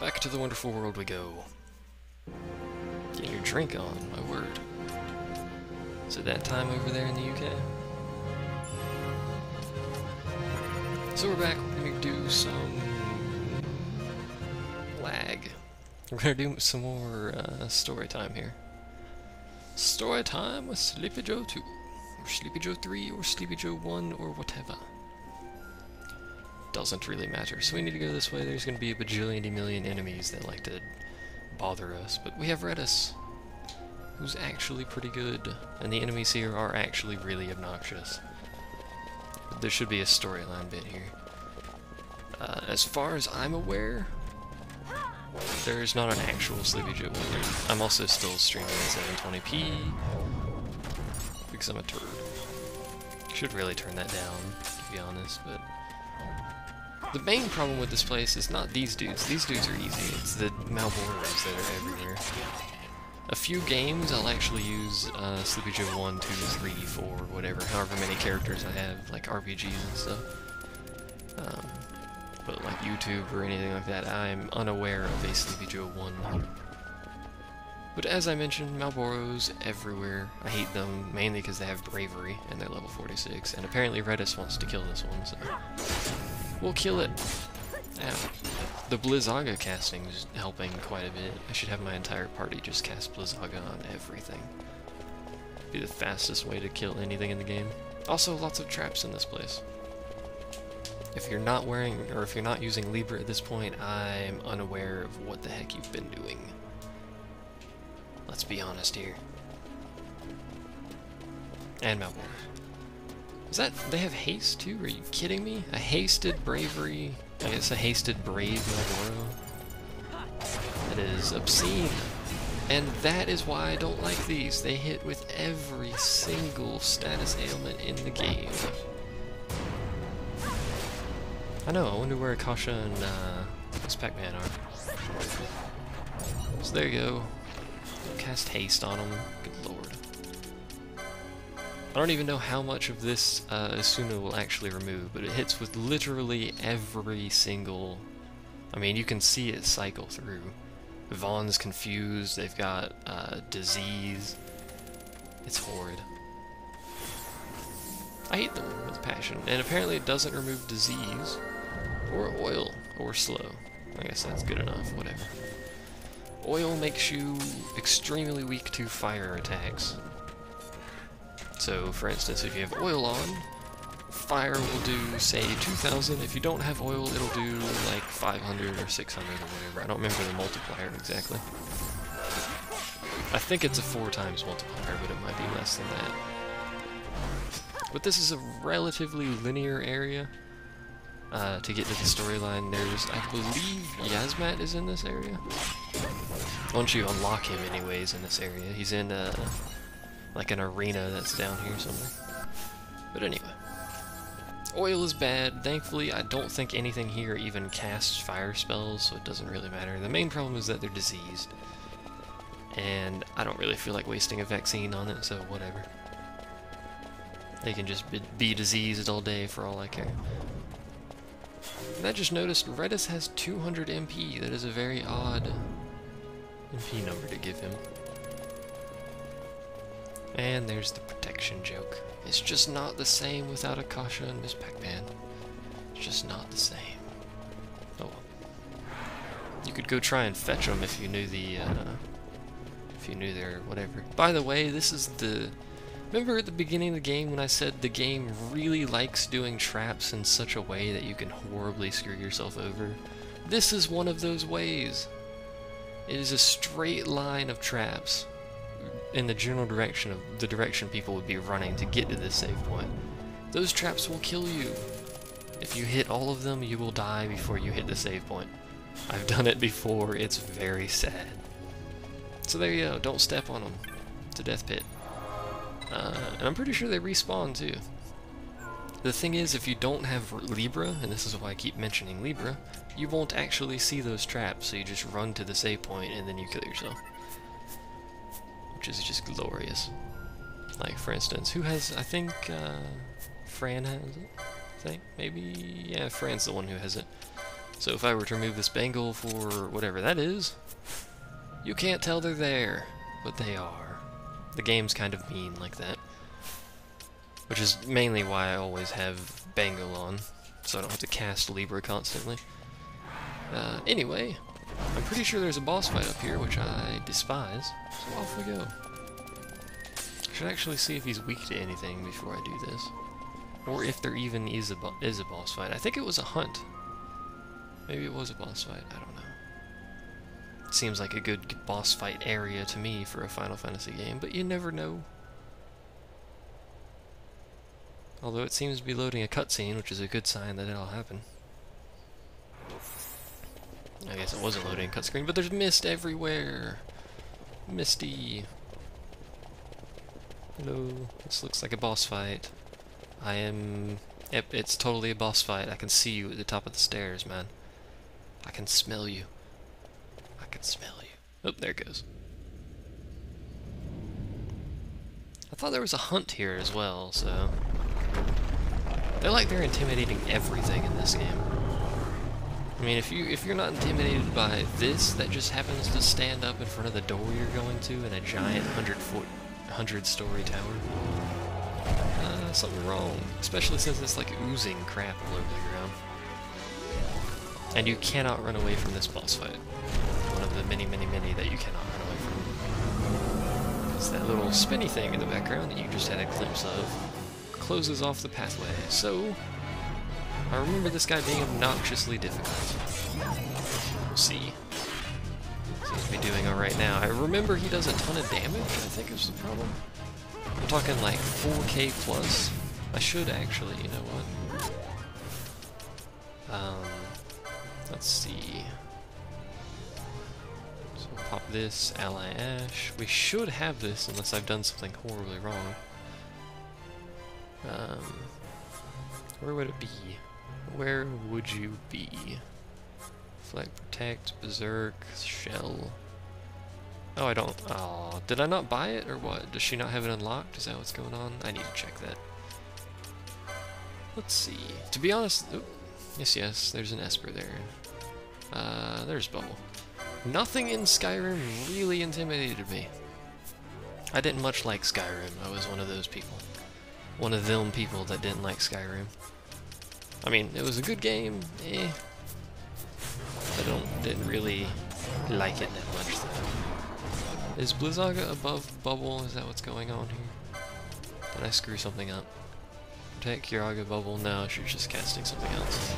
Back to the wonderful world we go. Get your drink on, my word. Is it that time over there in the UK? So we're back, we're gonna do some lag. We're gonna do some more story time here. Story time with Sleepy Joe 2, or Sleepy Joe 3, or Sleepy Joe 1, or whatever. Doesn't really matter. So we need to go this way. There's going to be a bajillion million enemies that like to bother us. But we have Redis, who's actually pretty good. And the enemies here are actually really obnoxious. But there should be a storyline bit here. As far as I'm aware, there's not an actual Sleepy Joe 1. I'm also still streaming at 720p. Because I'm a turd. Should really turn that down, to be honest, but... The main problem with this place is not these dudes. These dudes are easy. It's the Malboros that are everywhere. A few games I'll actually use Sleepy Joe 1, 2, 3, 4, whatever, however many characters I have, like RPGs and stuff. But like YouTube or anything like that, I'm unaware of a Sleepy Joe 1. But as I mentioned, Malboros everywhere. I hate them mainly because they have bravery and they're level 46, and apparently Redis wants to kill this one, so... We'll kill it. Ow. The Blizzaga casting is helping quite a bit. I should have my entire party just cast Blizzaga on everything. Be the fastest way to kill anything in the game. Also, lots of traps in this place. If you're not wearing, or if you're not using Libra at this point, I'm unaware of what the heck you've been doing. Let's be honest here. And Malboros. Is that, they have haste too? Are you kidding me? A hasted bravery, I guess a hasted brave Malboro. That is obscene. And that is why I don't like these. They hit with every single status ailment in the game. I know, I wonder where Akasha and this Pac-Man are. So there you go. Cast haste on them. Good lord. I don't even know how much of this Asuna will actually remove, but it hits with literally every single... I mean, you can see it cycle through. Vaughn's confused, they've got disease. It's horrid. I hate them with passion, and apparently it doesn't remove disease, or oil, or slow. I guess that's good enough, whatever. Oil makes you extremely weak to fire attacks. So, for instance, if you have oil on, fire will do, say, 2,000. If you don't have oil, it'll do like 500 or 600 or whatever. I don't remember the multiplier exactly. I think it's a 4 times multiplier, but it might be less than that. But this is a relatively linear area to get to the storyline. There's, I believe, Yasmat is in this area. Once you unlock him anyways in this area. He's in like an arena that's down here somewhere. But anyway. Oil is bad. Thankfully, I don't think anything here even casts fire spells, so it doesn't really matter. The main problem is that they're diseased. And I don't really feel like wasting a vaccine on it, so whatever. They can just be diseased all day for all I care. And I just noticed Redis has 200 MP. That is a very odd MP number to give him. And there's the protection joke. It's just not the same without Akasha and Miss Pac-Man. It's just not the same. Oh well. You could go try and fetch them if you knew the, if you knew their whatever. By the way, this is the... Remember at the beginning of the game when I said the game really likes doing traps in such a way that you can horribly screw yourself over? This is one of those ways. It is a straight line of traps in the general direction of the direction people would be running to get to this save point. Those traps will kill you. If you hit all of them, you will die before you hit the save point. I've done it before, it's very sad. So there you go, don't step on them. It's a death pit. And I'm pretty sure they respawn too. The thing is, if you don't have Libra, and this is why I keep mentioning Libra, you won't actually see those traps, so you just run to the save point and then you kill yourself. Which is just glorious. Like, for instance, who has, I think, Fran has it? I think, maybe, yeah, Fran's the one who has it. So if I were to remove this bangle for whatever that is, you can't tell they're there, but they are. The game's kind of mean like that. Which is mainly why I always have bangle on, so I don't have to cast Libra constantly. Anyway, I'm pretty sure there's a boss fight up here, which I despise, so off we go. I should actually see if he's weak to anything before I do this. Or if there even is a boss fight. I think it was a hunt. Maybe it was a boss fight, I don't know. It seems like a good boss fight area to me for a Final Fantasy game, but you never know. Although it seems to be loading a cutscene, which is a good sign that it'll happen. I guess it wasn't loading a cutscene, but there's mist everywhere! Misty! Hello, this looks like a boss fight. Yep, it's totally a boss fight. I can see you at the top of the stairs, man. I can smell you. I can smell you. Oh, there it goes. I thought there was a hunt here as well, so... they're intimidating everything in this game. I mean, if you're not intimidated by this, that just happens to stand up in front of the door you're going to in a giant 100-story tower, something wrong. Especially since it's like oozing crap all over the ground. And you cannot run away from this boss fight. One of the many, many, many that you cannot run away from. It's that little spinny thing in the background that you just had a glimpse of. Closes off the pathway. So, I remember this guy being obnoxiously difficult. We'll see. Seems to be doing alright now. I remember he does a ton of damage, I think is the problem. I'm talking like 4k plus. I should actually, you know what? Let's see. So we'll pop this, Ally Ash. We should have this unless I've done something horribly wrong. Where would it be? Where would you be? Flag Protect, Berserk, Shell. Oh, I don't. Oh, did I not buy it or what? Does she not have it unlocked? Is that what's going on? I need to check that. Let's see. To be honest, oh, yes, there's an Esper there. There's Bubble. Nothing in Skyrim really intimidated me. I didn't much like Skyrim. I was one of those people. One of them people that didn't like Skyrim. I mean, it was a good game, I didn't really like it that much though. Is Blizzaga above Bubble? Is that what's going on here? Did I screw something up? Protect Kiraga Bubble? No, she's just casting something else.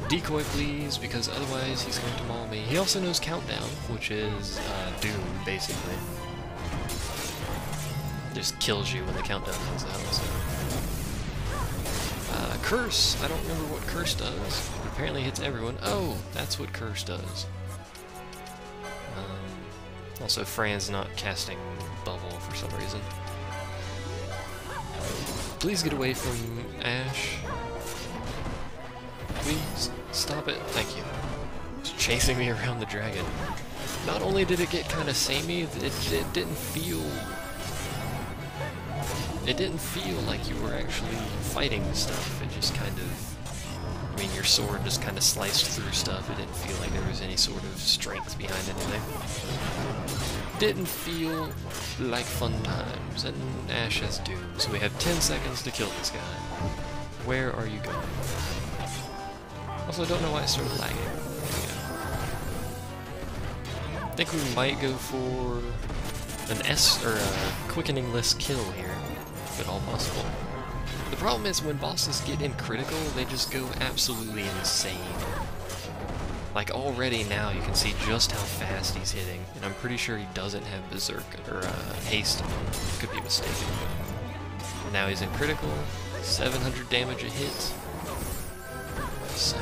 Decoy please, because otherwise he's going to maul me. He also knows Countdown, which is Doom, basically. Just kills you when the countdown comes out. So. Curse! I don't remember what Curse does. It apparently hits everyone. Oh, that's what Curse does. Also, Fran's not casting Bubble for some reason. Please get away from Ash. Please, stop it. Thank you. It's chasing me around the dragon. Not only did it get kind of samey, it didn't feel... It didn't feel like you were actually fighting stuff. It just kind of... I mean, your sword just kind of sliced through stuff. It didn't feel like there was any sort of strength behind anything. Didn't feel like fun times. And Ash has Doom, so we have 10 seconds to kill this guy. Where are you going? Also, I don't know why it's sort of lagging. I think we might go for an a quickening-less kill here. If at all possible. The problem is when bosses get in critical, they just go absolutely insane. Like already now you can see just how fast he's hitting, and I'm pretty sure he doesn't have Berserk or haste on. Could be mistaken. But now he's in critical, 700 damage a hit. So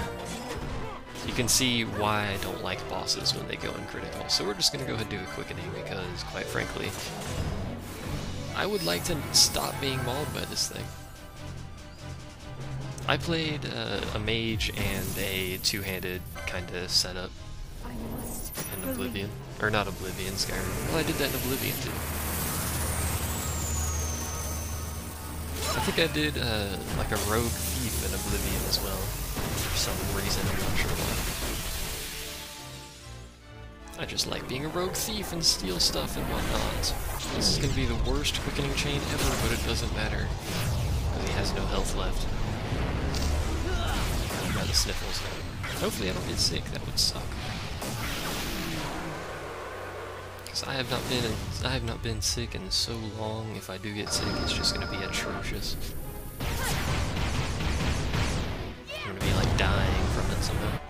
you can see why I don't like bosses when they go in critical. So we're just gonna go ahead and do a quickening because, quite frankly, I would like to stop being mauled by this thing. I played a mage and a two-handed kind of setup in Oblivion. Or not Oblivion, Skyrim. Well, I did that in Oblivion too. I think I did like a rogue thief in Oblivion as well. for some reason, I'm not sure why. I just like being a rogue thief and steal stuff and whatnot. This is gonna be the worst quickening chain ever, but it doesn't matter. Because he has no health left. I've got the sniffles. Hopefully I don't get sick, that would suck. Because I have not been sick in so long. If I do get sick, it's just gonna be atrocious. I'm gonna be like dying from it somehow.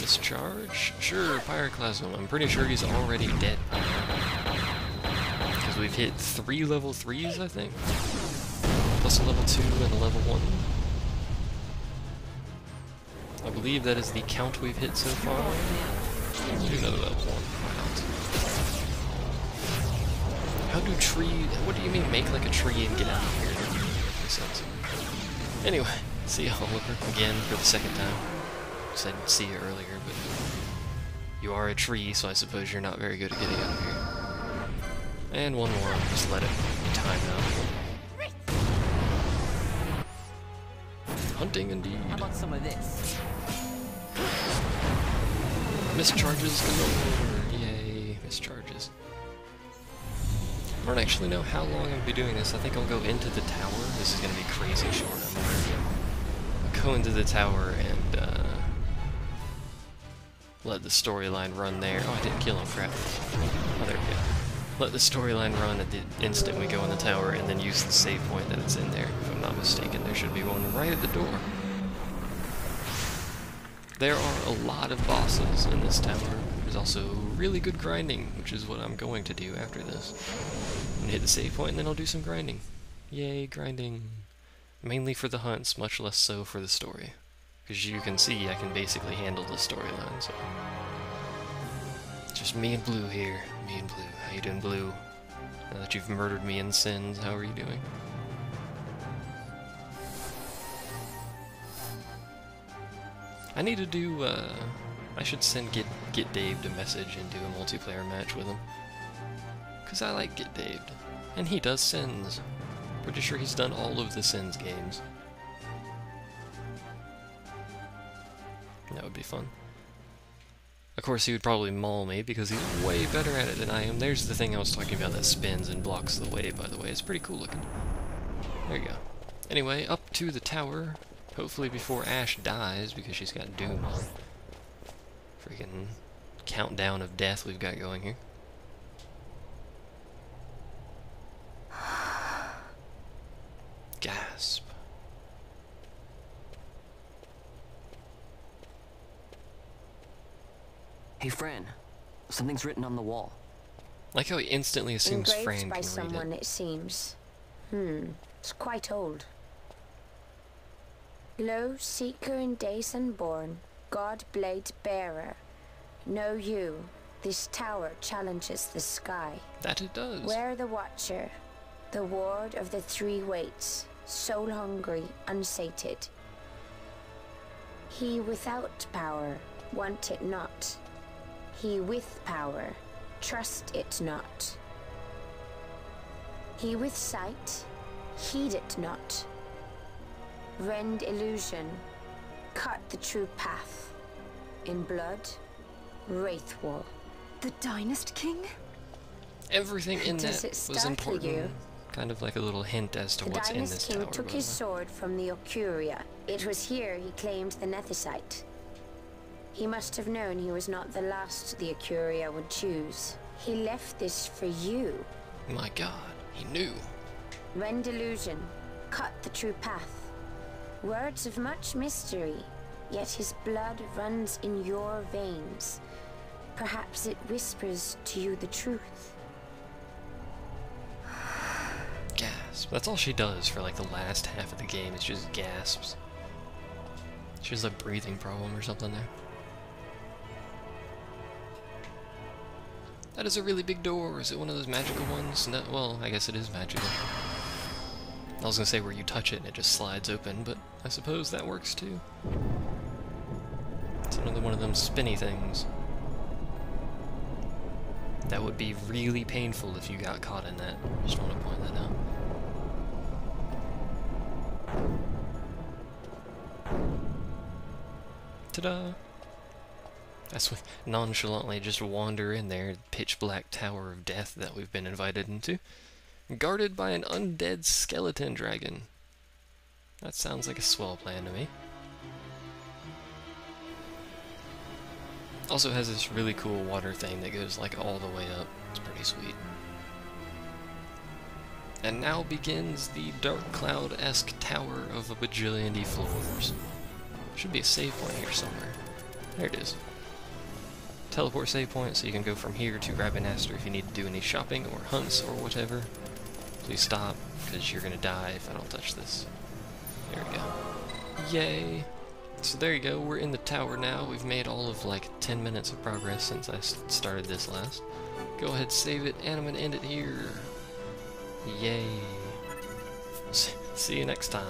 Mischarge? Sure, Pyroclasm. I'm pretty sure he's already dead. Because we've hit 3 level 3s, I think. Plus a level 2 and a level 1. I believe that is the count we've hit so far. Let's do another level 1. Why not? How do what do you mean make like a tree and get out of here? That doesn't make sense. Anyway, see Oliver again for the second time. I said see you earlier, but you are a tree, so I suppose you're not very good at getting out of here. And one more, just let it time out. Hunting indeed. How about some of this? Mischarges galore! Yay, mischarges. I don't actually know how long I'll be doing this. I think I'll go into the tower. This is going to be crazy short. I'll go into the tower and let the storyline run there. Oh, I didn't kill him, crap. Oh, there we go. Let the storyline run at the instant we go in the tower, and then use the save point that it's in there. If I'm not mistaken, there should be one right at the door. There are a lot of bosses in this tower. There's also really good grinding, which is what I'm going to do after this. I'm gonna hit the save point, and then I'll do some grinding. Yay, grinding. Mainly for the hunts, much less so for the story. Because you can see I can basically handle the storyline, so... Just me and Blue here. Me and Blue. How you doing, Blue? Now that you've murdered me in sins, how are you doing? I need to do, I should send Get Daved a message and do a multiplayer match with him. Because I like Get Daved. And he does Sins. Pretty sure he's done all of the Sins games. That would be fun. Of course, he would probably maul me because he's way better at it than I am. There's the thing I was talking about that spins and blocks the way, by the way. It's pretty cool looking. There you go. Anyway, up to the tower. Hopefully before Ash dies, because she's got Doom on. Freaking countdown of death we've got going here. Gasp. Hey, Fran. Something's written on the wall. Like how he instantly assumes Engraved Fran by can someone, read it. it seems. It's quite old. Lo, seeker in days unborn, God blade bearer. Know you, this tower challenges the sky. That it does. Where the watcher, the ward of the three waits, soul hungry, unsated. He without power, want it not. He with power, trust it not. He with sight, heed it not. Rend illusion, cut the true path. In blood, Wraithwall. The Dynast King? Everything in Does that it was startle important. you? Kind of like a little hint as to what's in this The Dynast tower. King took by his the way. sword from the Ocuria. It was here he claimed the Nethicite. He must have known he was not the last the Ocuria would choose. He left this for you. My god, he knew. Rend illusion, cut the true path. Words of much mystery, yet his blood runs in your veins. Perhaps it whispers to you the truth. Gasp. That's all she does for like the last half of the game, is just gasps. She has a breathing problem or something there. That is a really big door. Is it one of those magical ones? No, well, I guess it is magical. I was gonna say where you touch it and it just slides open, but I suppose that works too. It's another one of them spinny things. That would be really painful if you got caught in that. Just want to point that out. Ta-da! As we nonchalantly just wander in there, pitch black tower of death that we've been invited into, guarded by an undead skeleton dragon. That sounds like a swell plan to me. Also has this really cool water thing that goes like all the way up. It's pretty sweet. And now begins the Dark Cloud-esque tower of a bajillion floors. Should be a save point here somewhere. There it is. Teleport save point, so you can go from here to Rabanastre if you need to do any shopping or hunts or whatever. Please stop, because you're gonna die if I don't touch this. There we go. Yay! So there you go, we're in the tower now. We've made all of like 10 minutes of progress since I started this last. Go ahead, save it, and I'm gonna end it here. Yay. See you next time.